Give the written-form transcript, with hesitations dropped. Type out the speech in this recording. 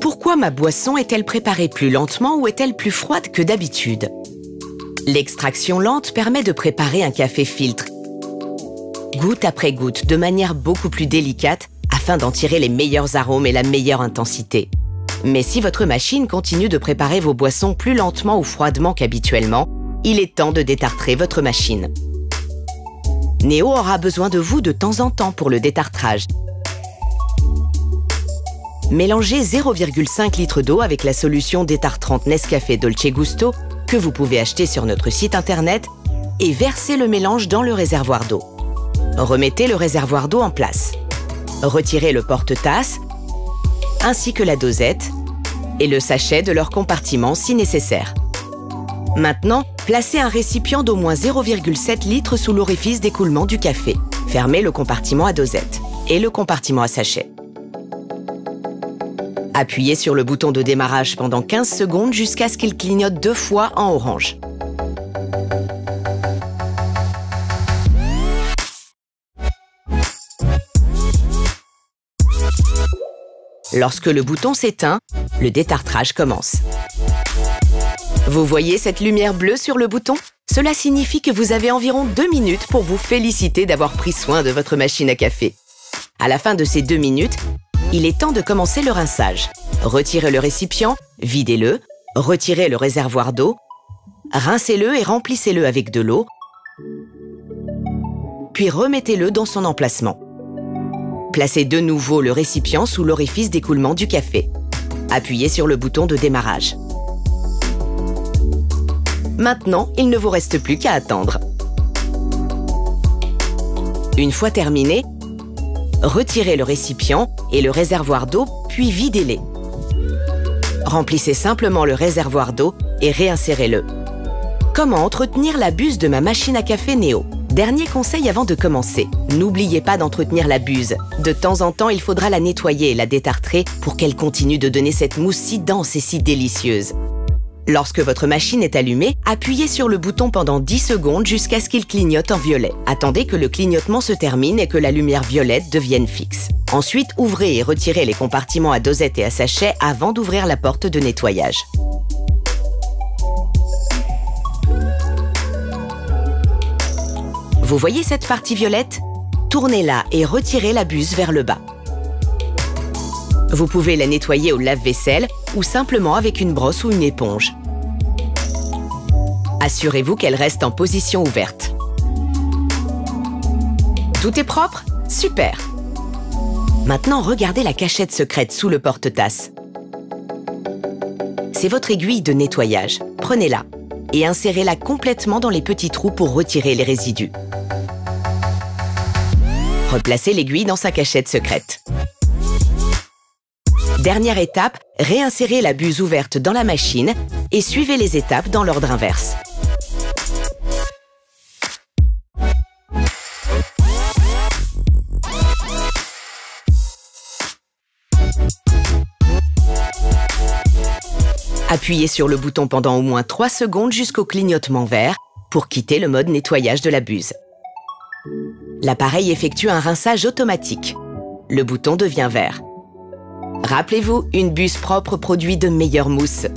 Pourquoi ma boisson est-elle préparée plus lentement ou est-elle plus froide que d'habitude? L'extraction lente permet de préparer un café filtre, goutte après goutte, de manière beaucoup plus délicate, afin d'en tirer les meilleurs arômes et la meilleure intensité. Mais si votre machine continue de préparer vos boissons plus lentement ou froidement qu'habituellement, il est temps de détartrer votre machine. Neo aura besoin de vous de temps en temps pour le détartrage. Mélangez 0,5 litre d'eau avec la solution détartrante Nescafé Dolce Gusto que vous pouvez acheter sur notre site internet et versez le mélange dans le réservoir d'eau. Remettez le réservoir d'eau en place. Retirez le porte-tasse ainsi que la dosette et le sachet de leur compartiment si nécessaire. Maintenant, placez un récipient d'au moins 0,7 litres sous l'orifice d'écoulement du café. Fermez le compartiment à dosette et le compartiment à sachet. Appuyez sur le bouton de démarrage pendant 15 secondes jusqu'à ce qu'il clignote 2 fois en orange. Lorsque le bouton s'éteint, le détartrage commence. Vous voyez cette lumière bleue sur le bouton? Cela signifie que vous avez environ 2 minutes pour vous féliciter d'avoir pris soin de votre machine à café. À la fin de ces 2 minutes, il est temps de commencer le rinçage. Retirez le récipient, videz-le, retirez le réservoir d'eau, rincez-le et remplissez-le avec de l'eau, puis remettez-le dans son emplacement. Placez de nouveau le récipient sous l'orifice d'écoulement du café. Appuyez sur le bouton de démarrage. Maintenant, il ne vous reste plus qu'à attendre. Une fois terminé, retirez le récipient et le réservoir d'eau, puis videz-les. Remplissez simplement le réservoir d'eau et réinsérez-le. Comment entretenir la buse de ma machine à café Neo? Dernier conseil avant de commencer, n'oubliez pas d'entretenir la buse. De temps en temps, il faudra la nettoyer et la détartrer pour qu'elle continue de donner cette mousse si dense et si délicieuse. Lorsque votre machine est allumée, appuyez sur le bouton pendant 10 secondes jusqu'à ce qu'il clignote en violet. Attendez que le clignotement se termine et que la lumière violette devienne fixe. Ensuite, ouvrez et retirez les compartiments à dosette et à sachet avant d'ouvrir la porte de nettoyage. Vous voyez cette partie violette? Tournez-la et retirez la buse vers le bas. Vous pouvez la nettoyer au lave-vaisselle ou simplement avec une brosse ou une éponge. Assurez-vous qu'elle reste en position ouverte. Tout est propre? Super! Maintenant, regardez la cachette secrète sous le porte-tasse. C'est votre aiguille de nettoyage. Prenez-la et insérez-la complètement dans les petits trous pour retirer les résidus. Replacez l'aiguille dans sa cachette secrète. Dernière étape, réinsérez la buse ouverte dans la machine et suivez les étapes dans l'ordre inverse. Appuyez sur le bouton pendant au moins 3 secondes jusqu'au clignotement vert pour quitter le mode nettoyage de la buse. L'appareil effectue un rinçage automatique. Le bouton devient vert. Rappelez-vous, une buse propre produit de meilleures mousses.